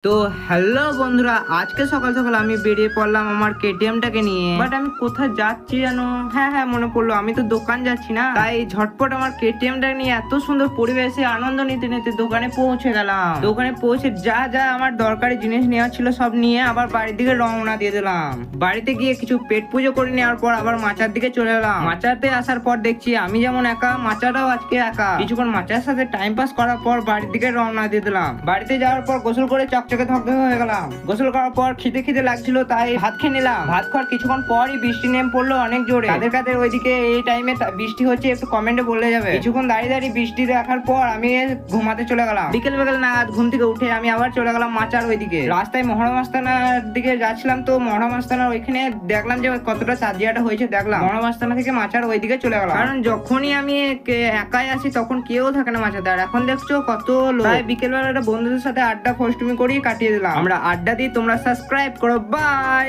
তো হ্যালো বন্ধুরা, আজকে সকাল সকাল আমি বেরিয়ে পড়লাম আমার কেটিএমটাকে নিয়ে। বাট আমি কোথায় যাচ্ছি জানো? হ্যাঁ মনে পড়লো, আমি তো দোকান যাচ্ছি না, তাই ঝটপট আমার কেটিএমটা নিয়ে এত সুন্দর পরিবেশে আনন্দ নিতে নিতে দোকানে পৌঁছে গেলাম। দোকানে পৌঁছে যা যা আমার দরকারি জিনিস নেওয়া ছিল সব নিয়ে আবার বাড়ির দিকে রওনা দিয়ে দিলাম। বাড়িতে গিয়ে কিছু পেট পুজো করে নেওয়ার পর আবার মাচার দিকে চলে এলাম। মাচাতে আসার পর দেখছি আমি যেমন একা, মাচাটাও আজকে একা। কিছুক্ষণ মাচার সাথে টাইম পাস করার পর বাড়ির দিকে রওনা দিয়ে দিলাম। বাড়িতে যাওয়ার পর গোসল করে চকচকে ধকধকে হয়ে গেলাম। গোসল করার পর খিদে লাগছিল, তাই ভাত খেয়ে নিলাম। ভাত খাওয়ার কিছুক্ষণ পরই বৃষ্টি নেমে পড়লো অনেক জোরে। কাদের ওইদিকে এই টাইমে বৃষ্টি হচ্ছে একটু কমেন্টে বলে যাবে। কিছুক্ষণ দাঁড়িয়ে বৃষ্টি দেখার পর আমি ঘুমাতে চলে গেলাম। বিকেল নাগাদ ঘুম থেকে উঠে আমি আবার চলে গেলাম মাচার ওইদিকে। রাস্তায় মহড়ামাস্তানার দিকে যাচ্ছিলাম, তো মহড়ামাস্তানার ওইখানে দেখলাম যে কতটা চাঁদিয়াটা হয়েছে। দেখলাম মহড়ামাস্তানা থেকে মাচার ওইদিকে চলে গেলাম, কারণ যখনই আমি একাই আসি তখন কেউ থাকে না মাচাতে। আর এখন দেখছো কত লোক। তাই বিকেল বেলাটা বন্ধুদের সাথে আড্ডা ফষ্টুমি করি কাটিয়ে দিলাম। আমরা আড্ডা দিই, তোমরা সাবস্ক্রাইব করো। বাই।